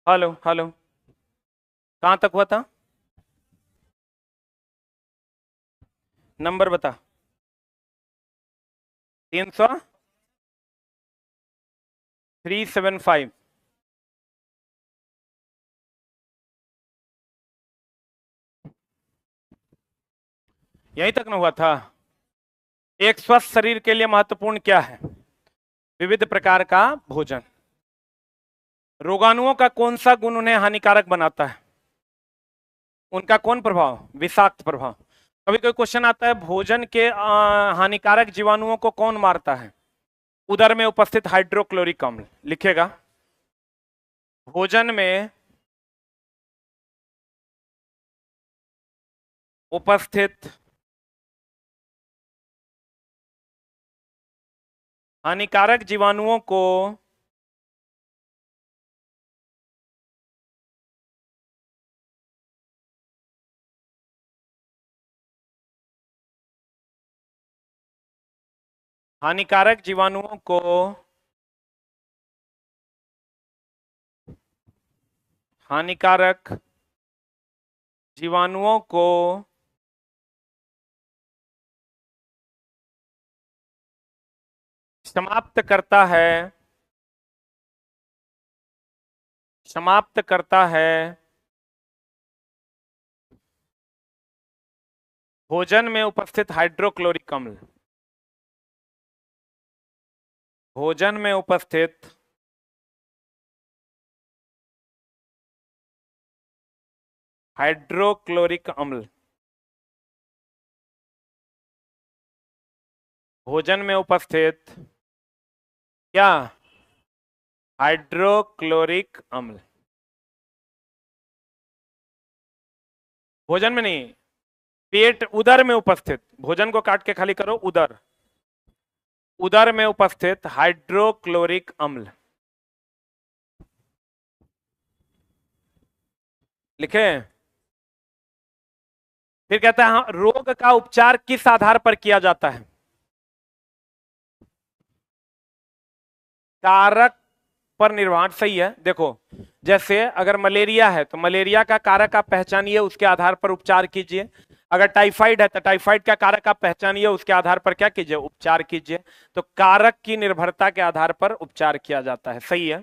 Hello hello. कहाँ तक हुआ था? नंबर बता। 300 375। यहीं तक न हुआ था? एक स्वस्थ शरीर के लिए महत्वपूर्ण क्या है? विविध प्रकार का भोजन। रोगाणुओं का कौन सा गुण उन्हें हानिकारक बनाता है? उनका कौन प्रभाव? विषाक्त प्रभाव। कभी कोई क्वेश्चन आता है, भोजन के हानिकारक जीवाणुओं को कौन मारता है? उदर में उपस्थित हाइड्रोक्लोरिक अम्ल लिखेगा। भोजन में उपस्थित हानिकारक जीवाणुओं को हानिकारक जीवाणुओं को हानिकारक जीवाणुओं को समाप्त करता है, समाप्त करता है भोजन में उपस्थित हाइड्रोक्लोरिक अम्ल। भोजन में उपस्थित हाइड्रोक्लोरिक अम्ल। भोजन में उपस्थित क्या? हाइड्रोक्लोरिक अम्ल। भोजन में नहीं, पेट उदर में उपस्थित, भोजन को काट के खाली करो, उदर, उदर में उपस्थित हाइड्रोक्लोरिक अम्ल लिखे। फिर कहता है हाँ, रोग का उपचार किस आधार पर किया जाता है? कारक पर निर्भर। सही है। देखो, जैसे अगर मलेरिया है तो मलेरिया का कारक आप पहचानिए, उसके आधार पर उपचार कीजिए। अगर टाइफाइड है तो टाइफाइड का कारक आप पहचानिए, उसके आधार पर क्या कीजिए? उपचार कीजिए। तो कारक की निर्भरता के आधार पर उपचार किया जाता है। सही है।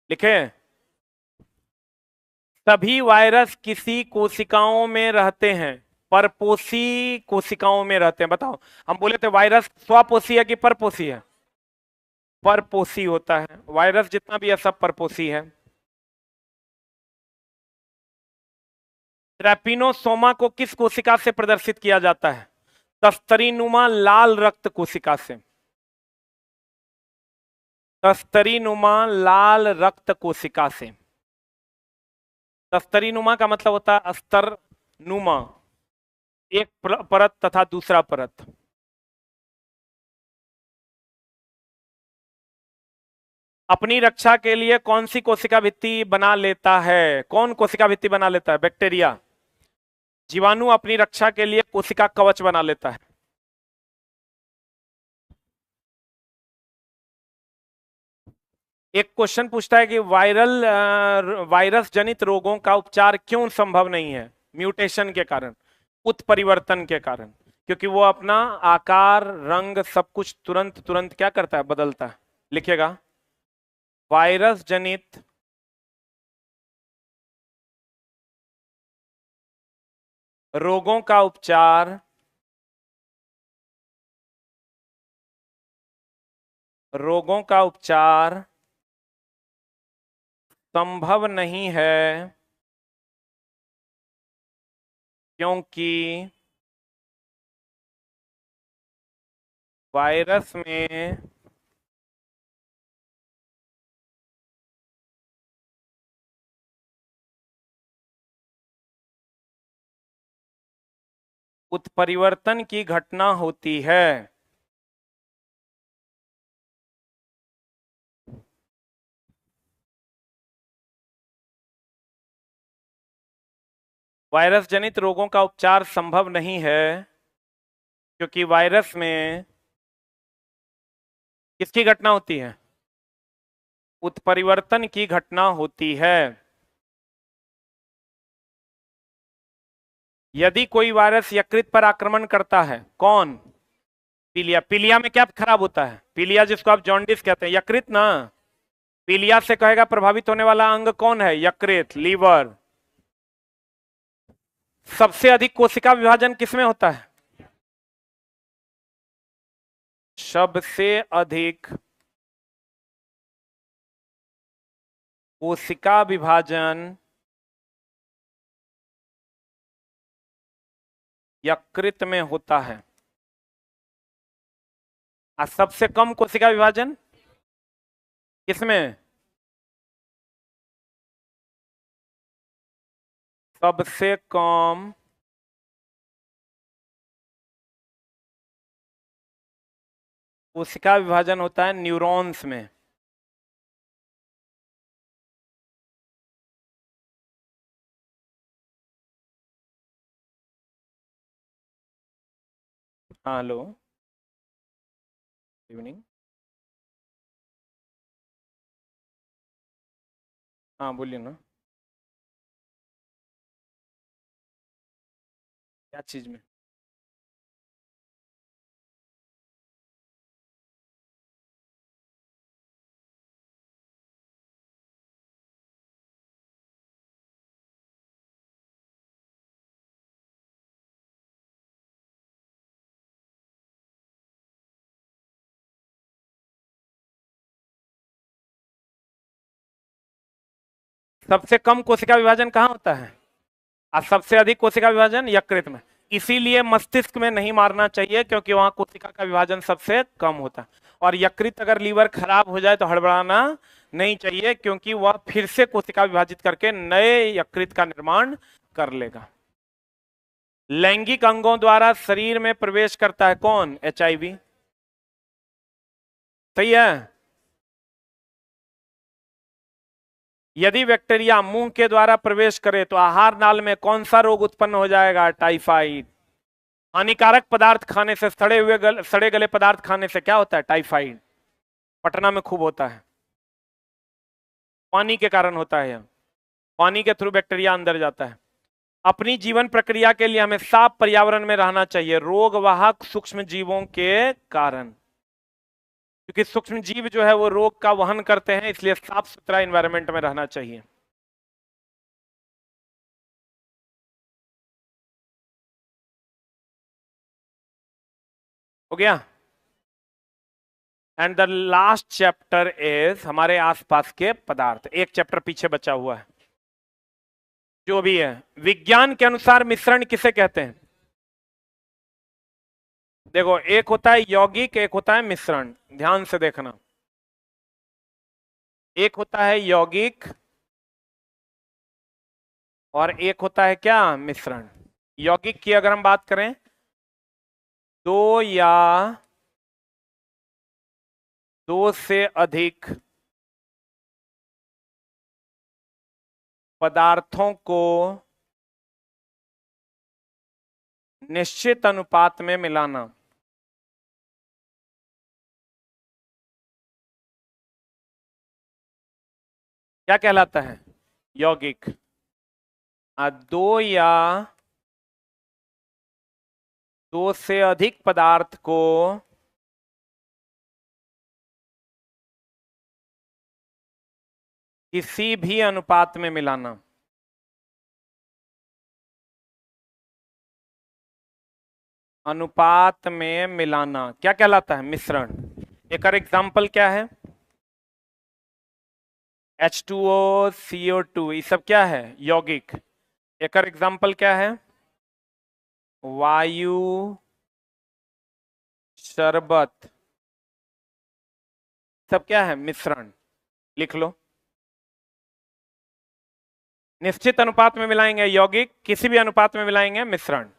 लिखे। सभी वायरस किसी कोशिकाओं में रहते हैं, परपोषी कोशिकाओं में रहते हैं। बताओ, हम बोले थे वायरस स्वपोषी है कि परपोषी है? परपोषी होता है। वायरस जितना भी है सब परपोषी है। ट्रैपिनोसोमा को किस कोशिका से प्रदर्शित किया जाता है? तस्तरीनुमा लाल रक्त कोशिका से। तस्तरीनुमा लाल रक्त कोशिका से। तस्तरीनुमा का मतलब होता है अस्तर नुमा, एक परत तथा दूसरा परत। अपनी रक्षा के लिए कौन सी कोशिका भित्ति बना लेता है? कौन कोशिका भित्ति बना लेता है? बैक्टीरिया। जीवाणु अपनी रक्षा के लिए कोशिका कवच बना लेता है। एक क्वेश्चन पूछता है कि वायरस जनित रोगों का उपचार क्यों संभव नहीं है? म्यूटेशन के कारण, उत्परिवर्तन के कारण। क्योंकि वो अपना आकार, रंग, सब कुछ तुरंत तुरंत क्या करता है? बदलता है। लिखिएगा, वायरस जनित रोगों का उपचार रोगों का उपचार संभव नहीं है क्योंकि वायरस में उत्परिवर्तन की घटना होती है। वायरस जनित रोगों का उपचार संभव नहीं है क्योंकि वायरस में किसकी घटना होती है? उत्परिवर्तन की घटना होती है। यदि कोई वायरस यकृत पर आक्रमण करता है, कौन? पीलिया। पीलिया में क्या खराब होता है? पीलिया जिसको आप जॉन्डिस कहते हैं, यकृत ना। पीलिया से कहेगा प्रभावित होने वाला अंग कौन है? यकृत, लीवर। सबसे अधिक कोशिका विभाजन किसमें होता है? सबसे अधिक कोशिका विभाजन यकृत में होता है। और सबसे कम कोशिका विभाजन किसमें? सबसे कम कोशिका विभाजन होता है न्यूरॉन्स में। हाँ, हेलो, इवनिंग। हाँ, बोलिए ना। क्या चीज में? सबसे कम कोशिका विभाजन कहाँ होता है? और सबसे अधिक कोशिका विभाजन यकृत में। इसीलिए मस्तिष्क में नहीं मारना चाहिए, क्योंकि वहां कोशिका का विभाजन सबसे कम होता है। और यकृत, अगर लीवर खराब हो जाए तो हड़बड़ाना नहीं चाहिए, क्योंकि वह फिर से कोशिका विभाजित करके नए यकृत का निर्माण कर लेगा। लैंगिक अंगों द्वारा शरीर में प्रवेश करता है कौन? HIV। सही है। यदि बैक्टीरिया मुंह के द्वारा प्रवेश करे तो आहार नाल में कौन सा रोग उत्पन्न हो जाएगा? टाइफाइड। हानिकारक पदार्थ खाने से, सड़े गले पदार्थ खाने से क्या होता है? टाइफाइड। पटना में खूब होता है। पानी के कारण होता है। यह पानी के थ्रू बैक्टीरिया अंदर जाता है। अपनी जीवन प्रक्रिया के लिए हमें साफ पर्यावरण में रहना चाहिए, रोग वाहक सूक्ष्म जीवों के कारण। क्योंकि सूक्ष्म जीव जो है वो रोग का वहन करते हैं, इसलिए साफ सुथरा एनवायरनमेंट में रहना चाहिए। हो गया। And the last chapter is हमारे आसपास के पदार्थ। एक चैप्टर पीछे बचा हुआ है। जो भी है, विज्ञान के अनुसार मिश्रण किसे कहते हैं? देखो, एक होता है यौगिक, एक होता है मिश्रण। ध्यान से देखना। एक होता है यौगिक और एक होता है क्या? मिश्रण। यौगिक की अगर हम बात करें, दो या दो से अधिक पदार्थों को निश्चित अनुपात में मिलाना क्या कहलाता है? यौगिक। दो या दो से अधिक पदार्थ को किसी भी अनुपात में मिलाना। अनुपात में मिलाना क्या कहलाता है? मिश्रण। एक और एग्जाम्पल क्या है? H2O, CO2, ये सब क्या है? यौगिक। एक और एग्जाम्पल क्या है? वायु, शरबत, सब क्या है? मिश्रण। लिख लो। निश्चित अनुपात में मिलाएंगे यौगिक, किसी भी अनुपात में मिलाएंगे मिश्रण।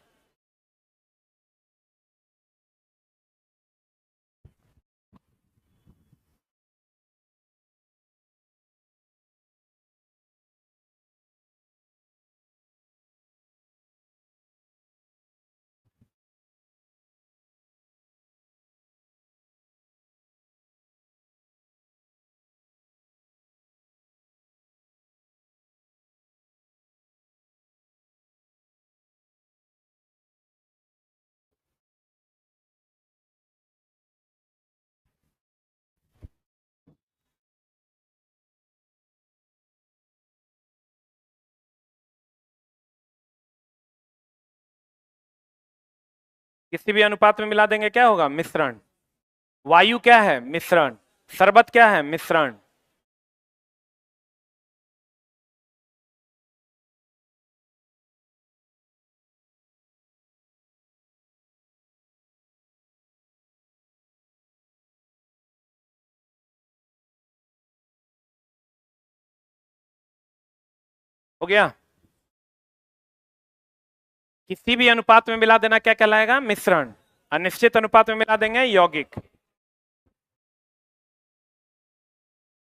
किसी भी अनुपात में मिला देंगे क्या होगा? मिश्रण। वायु क्या है? मिश्रण। शरबत क्या है? मिश्रण। हो गया। किसी भी अनुपात में मिला देना क्या कहलाएगा? मिश्रण। अनिश्चित अनुपात में मिला देंगे यौगिक।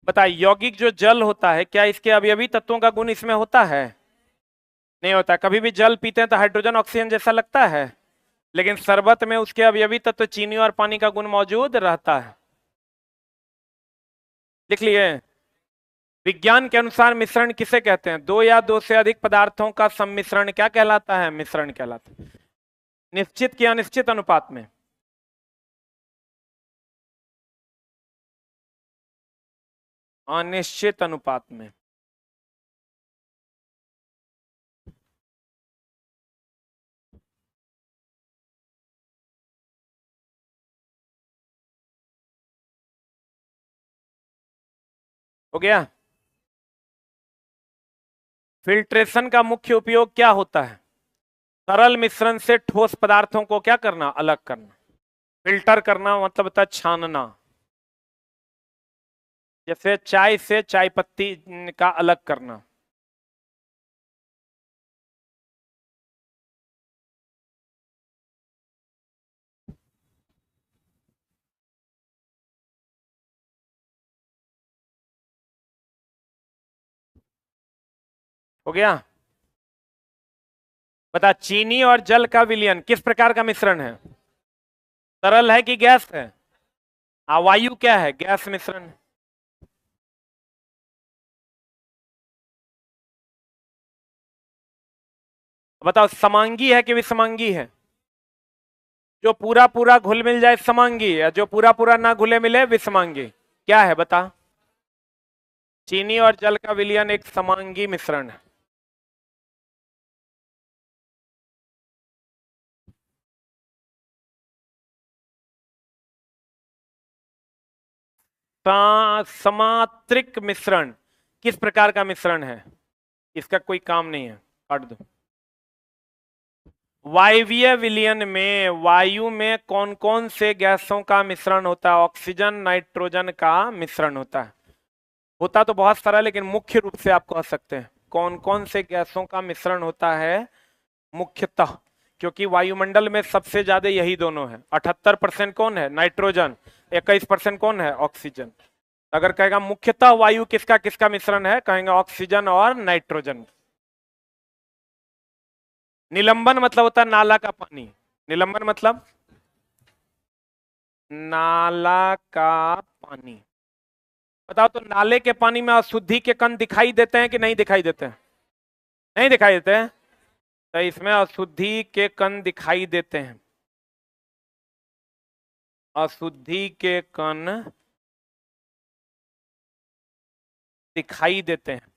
बताइए, यौगिक जो जल होता है, क्या इसके अवयवी तत्वों का गुण इसमें होता है? नहीं होता। कभी भी जल पीते हैं तो हाइड्रोजन ऑक्सीजन जैसा लगता है, लेकिन शरबत में उसके अवयवी तत्व चीनी और पानी का गुण मौजूद रहता है। लिख लिए। विज्ञान के अनुसार मिश्रण किसे कहते हैं? दो या दो से अधिक पदार्थों का सम्मिश्रण क्या कहलाता है? मिश्रण कहलाता है। निश्चित या अनिश्चित अनुपात में? अनिश्चित अनुपात में। हो गया। फिल्ट्रेशन का मुख्य उपयोग क्या होता है? तरल मिश्रण से ठोस पदार्थों को क्या करना? अलग करना। फिल्टर करना मतलब होता है छानना। जैसे चाय से चाय पत्ती का अलग करना। हो गया। बता, चीनी और जल का विलयन किस प्रकार का मिश्रण है? तरल है कि गैस है? वायु क्या है? गैस मिश्रण। बताओ, समांगी है कि विसमांगी है? जो पूरा पूरा घुल मिल जाए समांगी, या जो पूरा पूरा ना घुले मिले विसमांगी? क्या है बता? चीनी और जल का विलयन एक समांगी मिश्रण है। समात्रिक मिश्रण किस प्रकार का मिश्रण है? इसका कोई काम नहीं है, काट दो। वायवीय विलयन में वायु में कौन कौन से गैसों का मिश्रण होता है? ऑक्सीजन नाइट्रोजन का मिश्रण होता है। होता तो बहुत सारा, लेकिन मुख्य रूप से आप कह सकते हैं कौन कौन से गैसों का मिश्रण होता है मुख्यतः। क्योंकि वायुमंडल में सबसे ज्यादा यही दोनों है। 78% कौन है? नाइट्रोजन। 21% कौन है? ऑक्सीजन। अगर कहेगा मुख्यतः वायु किसका किसका मिश्रण है, कहेंगे ऑक्सीजन और नाइट्रोजन। निलंबन मतलब होता है नाला का पानी। निलंबन मतलब नाला का पानी। बताओ तो, नाले के पानी में अशुद्धि के कण दिखाई देते हैं कि नहीं दिखाई देते हैं? नहीं दिखाई देते हैं। तो इसमें अशुद्धि के कण दिखाई देते हैं। अशुद्धि के कण दिखाई देते हैं।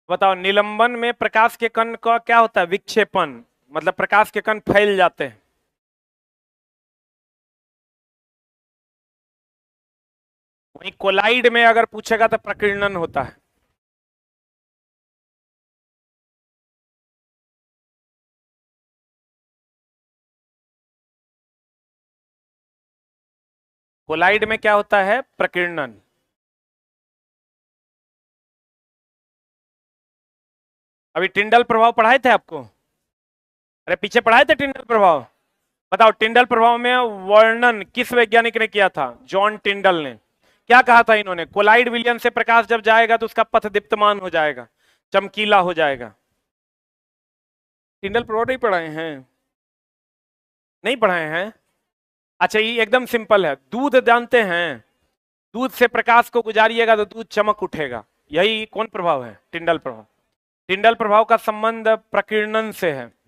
बताओ, निलंबन में प्रकाश के कण का क्या होता है? विक्षेपण। मतलब प्रकाश के कण फैल जाते हैं। वहीं कोलाइड में अगर पूछेगा तो प्रकीर्णन होता है। कोलाइड में क्या होता है? प्रकीर्णन। अभी टिंडल प्रभाव पढ़ाए थे आपको? अरे पीछे पढ़ाए थे टिंडल प्रभाव। बताओ, टिंडल प्रभाव में वर्णन किस वैज्ञानिक ने किया था? जॉन टिंडल ने। क्या कहा था इन्होंने? कोलाइड विलयन से प्रकाश जब जाएगा तो उसका पथ दीप्तमान हो जाएगा, चमकीला हो जाएगा। टिंडल प्रभाव नहीं पढ़ाए हैं? नहीं पढ़ाए हैं? अच्छा, ये एकदम सिंपल है। दूध जानते हैं? दूध से प्रकाश को गुजारिएगा तो दूध चमक उठेगा। यही कौन प्रभाव है? टिंडल प्रभाव। टिंडल प्रभाव का संबंध प्रकीर्णन से है।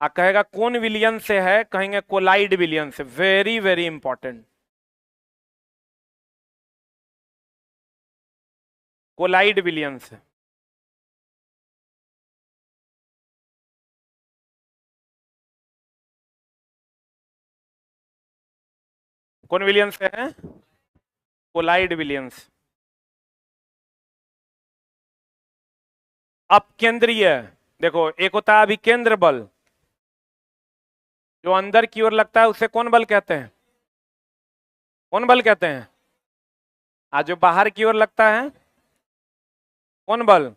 आप कहेगा कौन विलियन से है, कहेंगे कोलाइड विलियन से। वेरी वेरी इंपॉर्टेंट, कोलाइड विलियन से। कौन विलियन से है? कोलाइड विलियन से। अपकेंद्रीय, देखो एक होता है अभिकेंद्र बल, जो अंदर की ओर लगता है उसे कौन बल कहते हैं? कौन बल कहते हैं? आज जो बाहर की ओर लगता है कौन बल?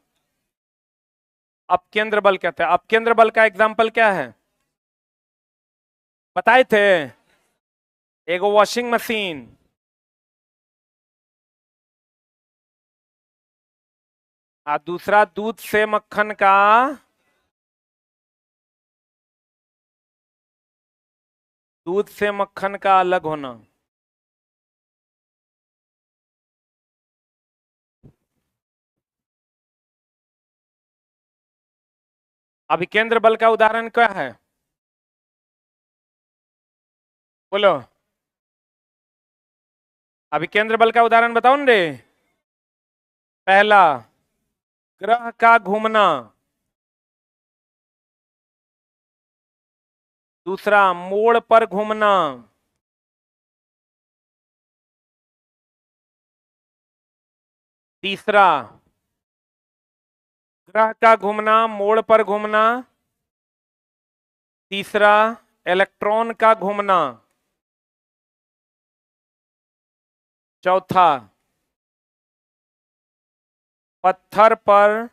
अपकेंद्र बल कहते हैं। अपकेंद्र बल का एग्जाम्पल क्या है? बताए थे, एक वॉशिंग मशीन, और दूसरा दूध से मक्खन का, दूध से मक्खन का अलग होना। अभिकेंद्र बल का उदाहरण क्या है? बोलो, अभिकेंद्र बल का उदाहरण बताओ न रे। पहला, ग्रह का घूमना। दूसरा, मोड़ पर घूमना। तीसरा, ग्रह का घूमना, मोड़ पर घूमना। तीसरा, इलेक्ट्रॉन का घूमना। चौथा, पत्थर पर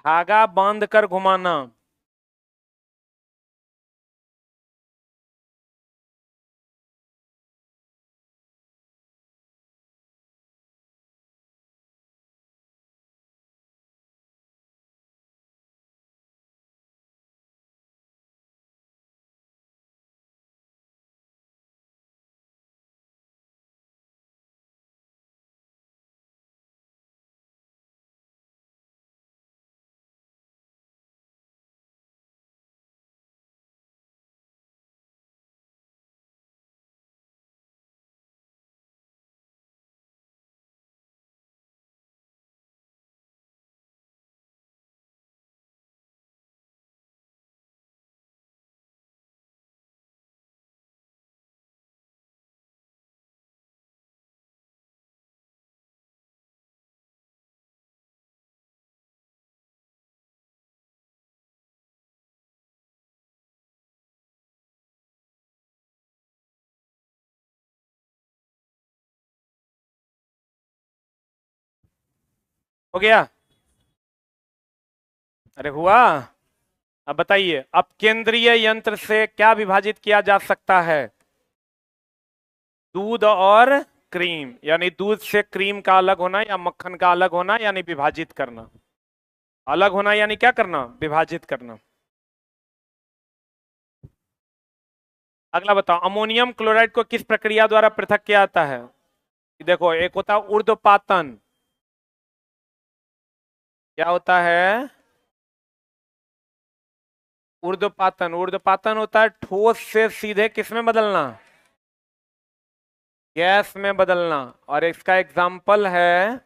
धागा बांधकर घुमाना। हो गया? अरे हुआ। अब बताइए, अब केंद्रीय यंत्र से क्या विभाजित किया जा सकता है? दूध और क्रीम, यानी दूध से क्रीम का अलग होना या मक्खन का अलग होना, यानी विभाजित करना। अलग होना यानी क्या करना? विभाजित करना। अगला बताओ, अमोनियम क्लोराइड को किस प्रक्रिया द्वारा पृथक किया जाता है? देखो, एक होता है ऊर्ध्वपातन। क्या होता है? ऊर्ध्वपातन। ऊर्ध्वपातन होता है ठोस से सीधे किस में बदलना? गैस में बदलना। और इसका एग्जाम्पल है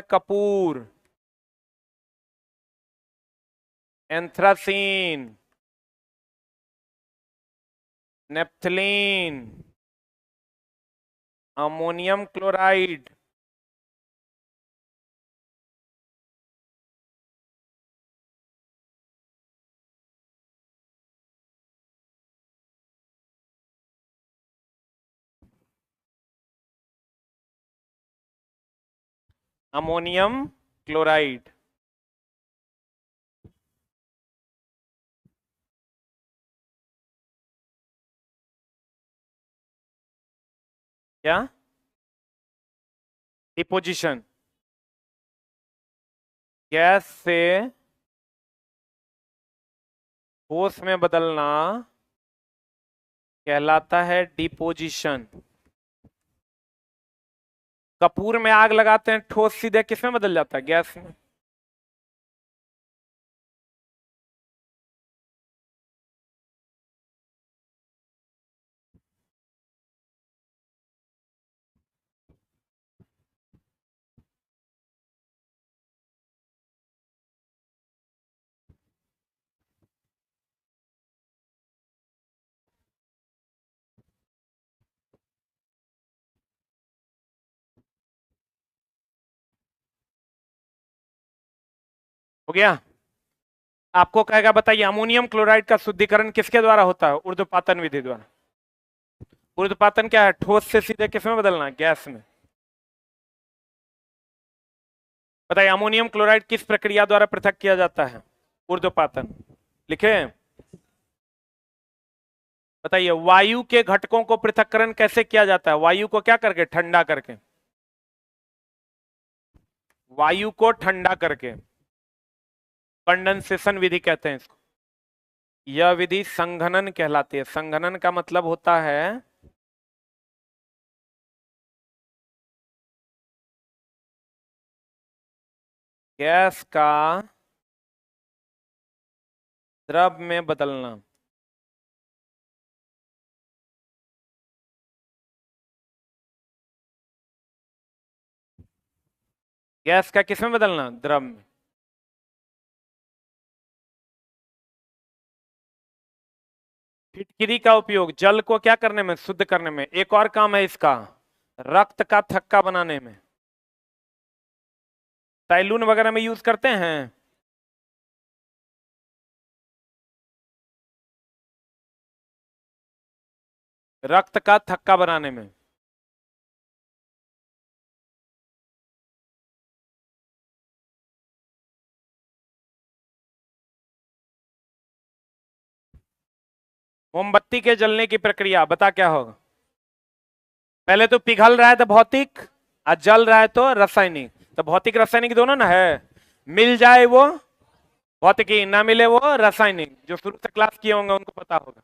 Kapoor, anthracene, naphthalene, ammonium chloride. Ammonium chloride. क्या? डिपोजिशन। गैस से ठोस में बदलना कहलाता है डिपोजिशन। कपूर में आग लगाते हैं, ठोस सीधे किस में बदल जाता है? गैस में। हो गया? आपको कहेगा बताइए अमोनियम क्लोराइड का शुद्धिकरण किसके द्वारा होता है? ऊर्ध्वपातन विधि द्वारा। ऊर्ध्वपातन क्या है? ठोस से सीधे किस में बदलना? गैस में। बताइए अमोनियम क्लोराइड किस प्रक्रिया द्वारा पृथक किया जाता है? ऊर्ध्वपातन। लिखे? बताइए वायु के घटकों को पृथक्करण कैसे किया जाता है? वायु को क्या करके? ठंडा करके। वायु को ठंडा करके कंडेंसेशन विधि कहते हैं इसको। यह विधि संघनन कहलाती है। संघनन का मतलब होता है गैस का द्रव में बदलना। गैस का किस में बदलना? द्रव में। फिटकिरी का उपयोग जल को क्या करने में? शुद्ध करने में। एक और काम है इसका, रक्त का थक्का बनाने में। सैलून वगैरह में यूज करते हैं। रक्त का थक्का बनाने में। मोमबत्ती के जलने की प्रक्रिया बता क्या होगा? पहले तो पिघल रहा है तो भौतिक, और जल रहा है तो रासायनिक। तो भौतिक रासायनिक दोनों ना है। मिल जाए वो भौतिकी, ना मिले वो रासायनिक। जो शुरू से क्लास किए होंगे उनको पता होगा।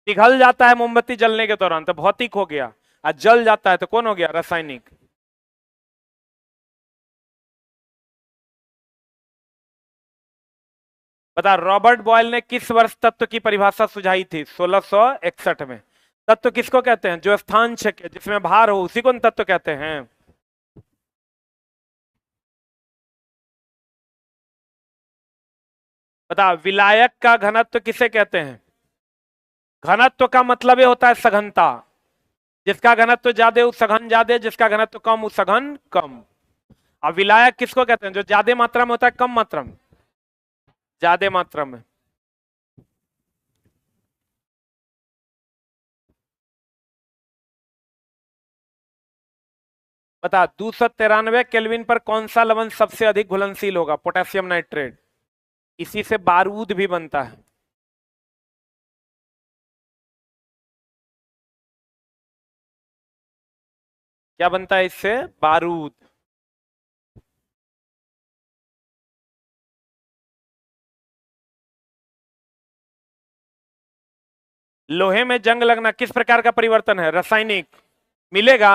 पिघल जाता है मोमबत्ती जलने के दौरान तो भौतिक हो गया, और जल जाता है तो कौन हो गया? रासायनिक। बता रॉबर्ट बॉयल ने किस वर्ष तत्व की परिभाषा सुझाई थी? 1661 में। तत्व किसको कहते हैं? जो स्थान क्षेत्र जिसमें भार हो उसी को तत्व कहते हैं। बता विलायक का घनत्व किसे कहते हैं? घनत्व का मतलब ये होता है सघनता। जिसका घनत्व ज्यादा उस सघन ज्यादा, जिसका घनत्व कम उस सघन कम। अब विलायक किसको कहते हैं? जो ज्यादा मात्रा में होता है, कम मात्रा में? ज्यादा मात्रा में। बता 293 केल्विन पर कौन सा लवण सबसे अधिक घुलनशील होगा? Potassium nitrate. इसी से बारूद भी बनता है। क्या बनता है इससे? बारूद। लोहे में जंग लगना किस प्रकार का परिवर्तन है? रासायनिक। मिलेगा?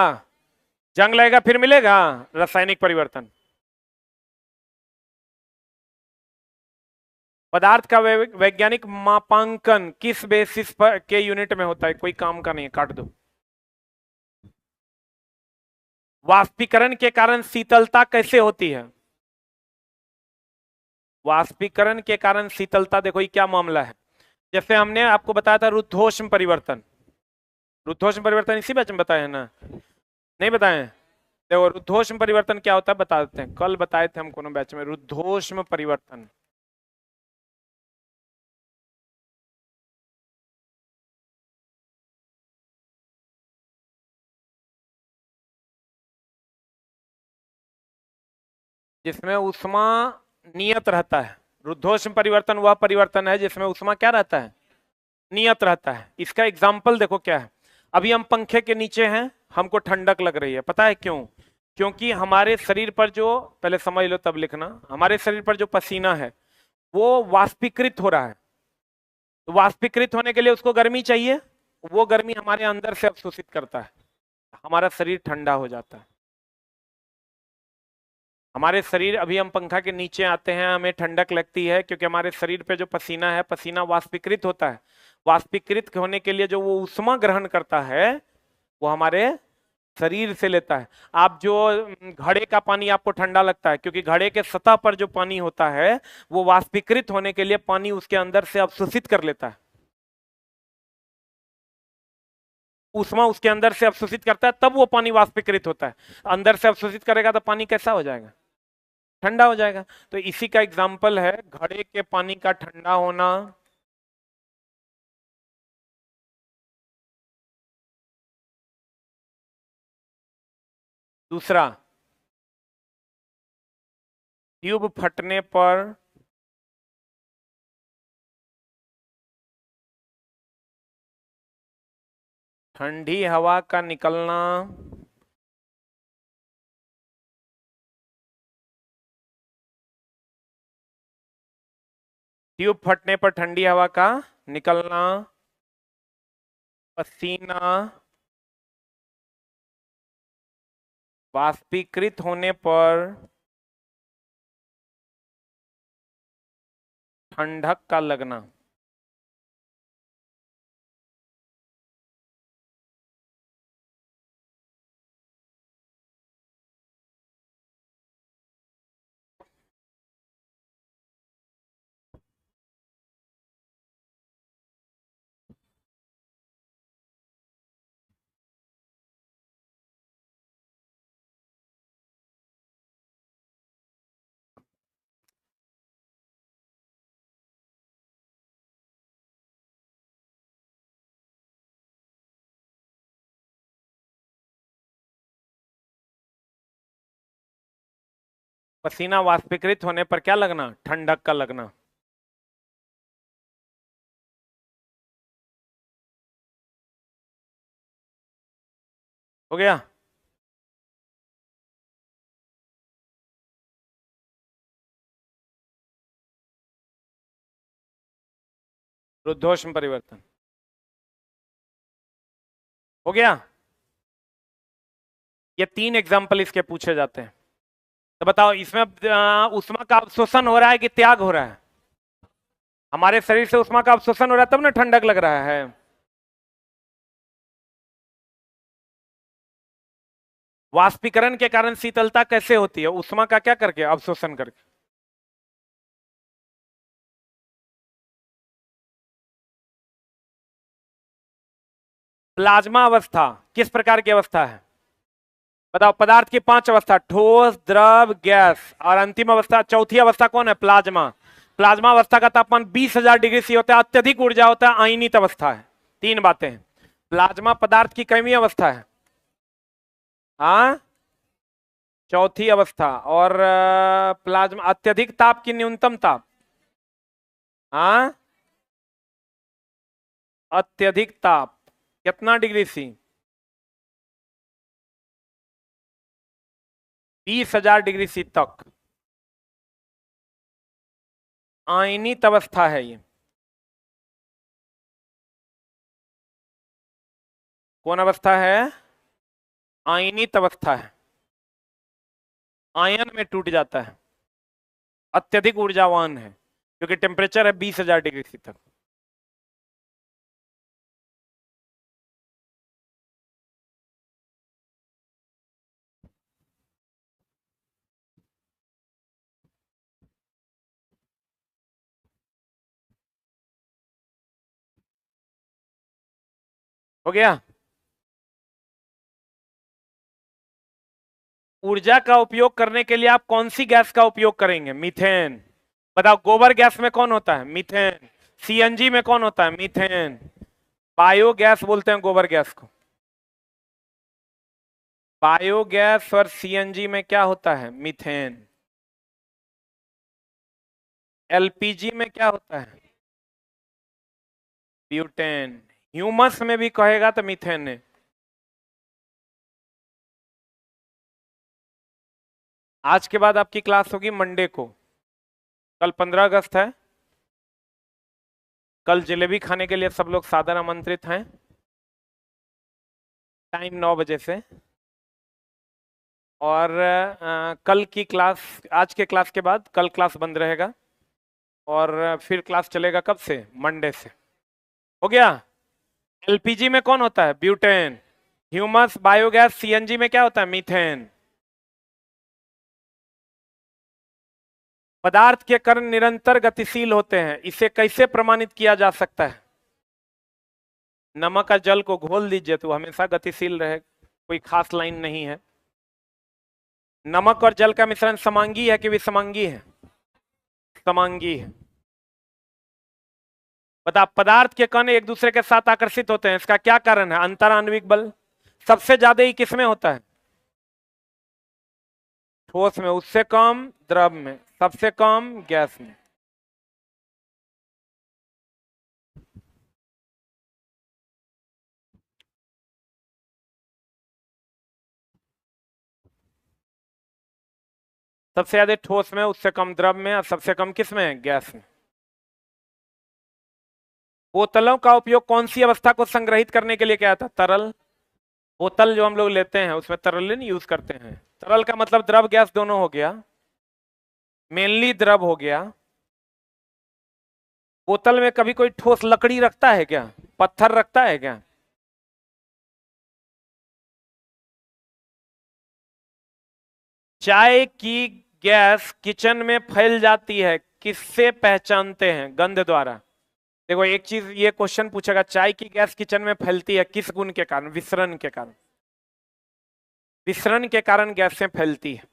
जंग लगेगा फिर मिलेगा रासायनिक परिवर्तन। पदार्थ का वैज्ञानिक मापांकन किस बेसिस पर के यूनिट में होता है? कोई काम का नहीं है, काट दो। वाष्पीकरण के कारण शीतलता कैसे होती है? वाष्पीकरण के कारण शीतलता, देखो ये क्या मामला है। जैसे हमने आपको बताया था रुद्धोष्म परिवर्तन। रुद्धोष्म परिवर्तन इसी बैच में बताए हैं ना? नहीं बताए? देखो रुद्धोष्म परिवर्तन क्या होता है बता देते हैं। कल बताए थे हम कोनो बैच में रुद्धोष्म परिवर्तन। जिसमें उष्मा नियत रहता है। रुद्धोष्म परिवर्तन वह परिवर्तन है जिसमें उष्मा क्या रहता है? नियत रहता है। इसका एग्जाम्पल देखो क्या है। अभी हम पंखे के नीचे हैं, हमको ठंडक लग रही है। पता है क्यों? क्योंकि हमारे शरीर पर जो, पहले समझ लो तब लिखना, हमारे शरीर पर जो पसीना है वो वाष्पीकृत हो रहा है। तो वाष्पीकृत होने के लिए उसको गर्मी चाहिए, वो गर्मी हमारे अंदर से अवशोषित करता है, हमारा शरीर ठंडा हो जाता है। हमारे शरीर, अभी हम पंखा के नीचे आते हैं, हमें ठंडक लगती है क्योंकि हमारे शरीर पे जो पसीना है, पसीना वाष्पीकृत होता है। वाष्पीकृत होने के लिए जो वो ऊष्मा ग्रहण करता है, वो हमारे शरीर से लेता है। आप जो घड़े का पानी आपको ठंडा लगता है, क्योंकि घड़े के सतह पर जो पानी होता है वो वाष्पीकृत होने के लिए पानी उसके अंदर से अवशोषित कर लेता है, ऊष्मा उसके अंदर से अवशोषित करता है, तब वो पानी वाष्पीकृत होता है। अंदर से अवशोषित करेगा तो पानी कैसा हो जाएगा? ठंडा हो जाएगा। तो इसी का एग्जाम्पल है घड़े के पानी का ठंडा होना। दूसरा, ट्यूब फटने पर ठंडी हवा का निकलना। ट्यूब फटने पर ठंडी हवा का निकलना, पसीना वाष्पीकृत होने पर ठंडक का लगना। पसीना वाष्पीकृत होने पर क्या लगना? ठंडक का लगना। हो गया? रुद्धोष्म परिवर्तन। हो गया? ये 3 एग्जाम्पल इसके पूछे जाते हैं। तो बताओ, इसमें उष्मा का अवशोषण हो रहा है कि त्याग हो रहा है? हमारे शरीर से उष्मा का अवशोषण हो रहा है, तब ना ठंडक लग रहा है। वाष्पीकरण के कारण शीतलता कैसे होती है? उष्मा का क्या करके? अवशोषण करके। प्लाज्मा अवस्था किस प्रकार की अवस्था है? बताओ, पदार्थ की 5 अवस्था, ठोस, द्रव, गैस, और अंतिम अवस्था, चौथी अवस्था कौन है? प्लाज्मा। प्लाज्मा अवस्था का तापमान 20,000 डिग्री सी होता है, अत्यधिक ऊर्जा होता है, आयनित अवस्था है। 3 बातें हैं। प्लाज्मा पदार्थ की कैवी अवस्था है? हाँ, चौथी अवस्था। और प्लाज्मा अत्यधिक ताप की न्यूनतम ताप? हाँ, अत्यधिक ताप कितना डिग्री सी? 20,000 डिग्री सी तक आयनित अवस्था है ये। कौन अवस्था है? आयनित अवस्था है। आयन में टूट जाता है, अत्यधिक ऊर्जावान है, क्योंकि टेम्परेचर है 20,000 डिग्री सी तक। हो गया? ऊर्जा का उपयोग करने के लिए आप कौन सी गैस का उपयोग करेंगे? मीथेन। बताओ, गोबर गैस में कौन होता है? मीथेन। सीएनजी में कौन होता है? मीथेन। बायोगैस बोलते हैं गोबर गैस को। बायोगैस और सीएनजी में क्या होता है? मीथेन। एलपीजी में क्या होता है? ब्यूटेन। ह्यूमस में भी कहेगा तो मीथेन है। आज के बाद आपकी क्लास होगी मंडे को। कल 15 अगस्त है। कल जलेबी खाने के लिए सब लोग सादर आमंत्रित हैं। टाइम 9 बजे से। और कल की क्लास, आज के क्लास के बाद कल क्लास बंद रहेगा। और फिर क्लास चलेगा कब से? मंडे से। हो गया। एलपीजी में कौन होता है? ब्यूटेन। ह्यूमस बायोगैस सीएनजी में क्या होता है? मीथेन। पदार्थ के कण निरंतर गतिशील होते हैं, इसे कैसे प्रमाणित किया जा सकता है? नमक और जल को घोल दीजिए तो हमेशा गतिशील रहे, कोई खास लाइन नहीं है। नमक और जल का मिश्रण समांगी है कि विसमांगी है? समांगी है। बता, पदार्थ के कण एक दूसरे के साथ आकर्षित होते हैं, इसका क्या कारण है? अंतर आणविक बल। सबसे ज्यादा ही किसमें होता है? ठोस में। उससे कम द्रव में। सबसे कम गैस में। सबसे ज्यादा ठोस में, उससे कम द्रव में, और सबसे कम किसमें? गैस में। बोतलों का उपयोग कौन सी अवस्था को संग्रहित करने के लिए किया था? तरल। बोतल जो हम लोग लेते हैं उसमें तरल यूज करते हैं। तरल का मतलब द्रव गैस दोनों हो गया, मेनली द्रव हो गया। बोतल में कभी कोई ठोस लकड़ी रखता है क्या? पत्थर रखता है क्या? चाय की गैस किचन में फैल जाती है, किससे पहचानते हैं? गंध द्वारा। देखो एक चीज ये क्वेश्चन पूछेगा, चाय की गैस किचन में फैलती है किस गुण के कारण? विसरण के कारण। विसरण के कारण गैसें फैलती है।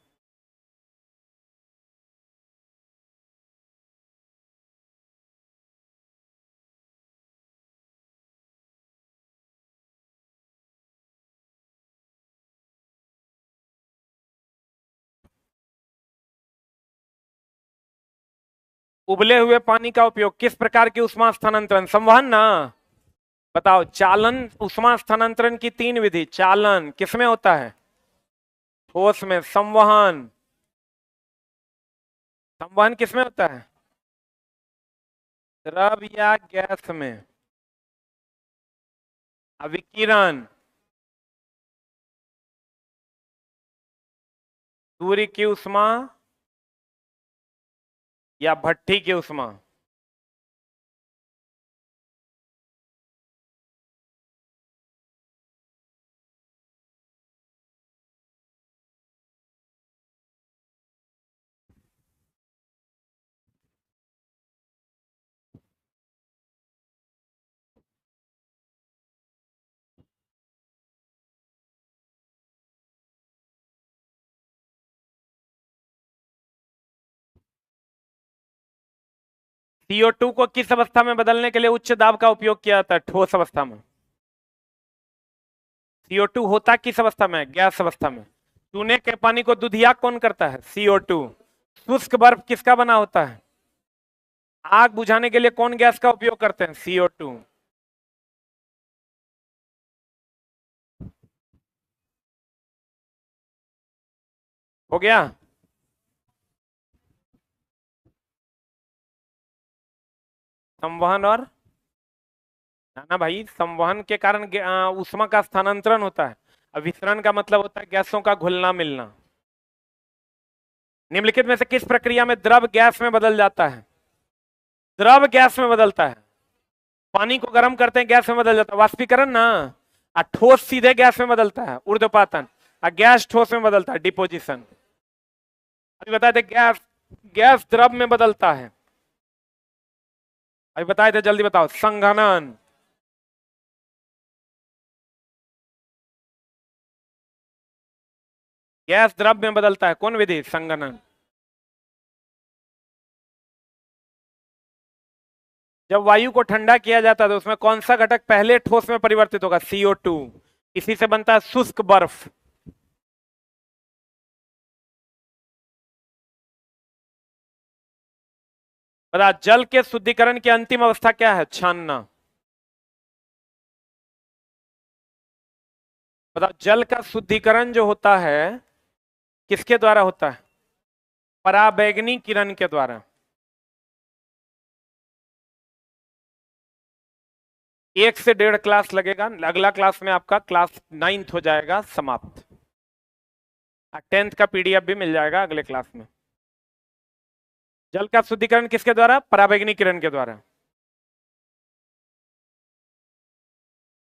उबले हुए पानी का उपयोग किस प्रकार की उष्मा स्थानांतरण? संवहन ना। बताओ, चालन उष्मा स्थानांतरण की तीन विधि। चालन किसमें होता है? ठोस में। संवहन, संवहन किसमें होता है? द्रव या गैस में। अविकिरण, सूर्य की उष्मा या भट्ठी की उष्मा। CO2 को किस अवस्था में बदलने के लिए उच्च दाब का उपयोग किया जाता है? ठोस अवस्था में। CO2 होता किस अवस्था में? गैस अवस्था में। चूने के पानी को दुधिया कौन करता है? CO2। शुष्क बर्फ किसका बना होता है? आग बुझाने के लिए कौन गैस का उपयोग करते हैं? CO2। हो गया। संवहन और ना भाई, संवहन के कारण ऊष्मा का स्थानांतरण होता है। अब विसरण का मतलब होता है गैसों का घुलना मिलना। निम्नलिखित में से किस प्रक्रिया में द्रव गैस में बदल जाता है? द्रव गैस में बदलता है। पानी को गर्म करते हैं, गैस में बदल जाता है, वाष्पीकरण ना। और ठोस सीधे गैस में बदलता है, ऊर्ध्वपातन। और गैस ठोस में बदलता है, डिपोजिशन। अभी बताए थे गैस, गैस द्रव में बदलता है। अभी बताए थे, जल्दी बताओ। संघनन। गैस द्रव में बदलता है, कौन विधि? संघनन। जब वायु को ठंडा किया जाता है तो उसमें कौन सा घटक पहले ठोस में परिवर्तित होगा? CO2। इसी से बनता है शुष्क बर्फ। बता, जल के शुद्धिकरण की अंतिम अवस्था क्या है? छानना। बता, जल का शुद्धिकरण जो होता है किसके द्वारा होता है? पराबैंगनी किरण के द्वारा। 1 से 1.5 क्लास लगेगा। अगला क्लास में आपका क्लास 9th हो जाएगा समाप्त। 10th का पीडीएफ भी मिल जाएगा अगले क्लास में। जल का शुद्धिकरण किसके द्वारा? पराबैंगनी किरण के द्वारा।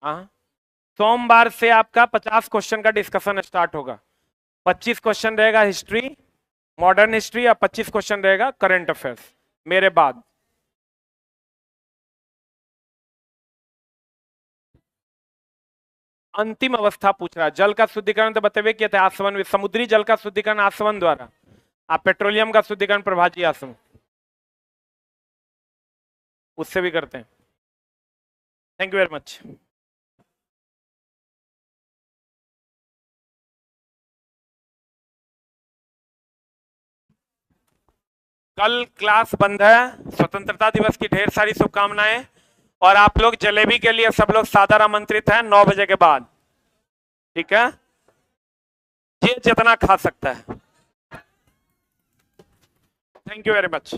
हाँ, सोमवार से आपका 50 क्वेश्चन का डिस्कशन स्टार्ट होगा। 25 क्वेश्चन रहेगा हिस्ट्री, मॉडर्न हिस्ट्री, और 25 क्वेश्चन रहेगा करंट अफेयर्स मेरे बाद। अंतिम अवस्था पूछ रहा है। जल का शुद्धिकरण तो बतेवे किया था आसवन, समुद्री जल का शुद्धिकरण आसवन द्वारा। आप पेट्रोलियम का शुद्धिकरण प्रभाजी आसवन, उससे भी करते हैं। Thank you very much. कल क्लास बंद है। स्वतंत्रता दिवस की ढेर सारी शुभकामनाएं। और आप लोग जलेबी के लिए सब लोग सादर आमंत्रित हैं 9 बजे के बाद। ठीक है, ये जितना खा सकता है। Thank you very much.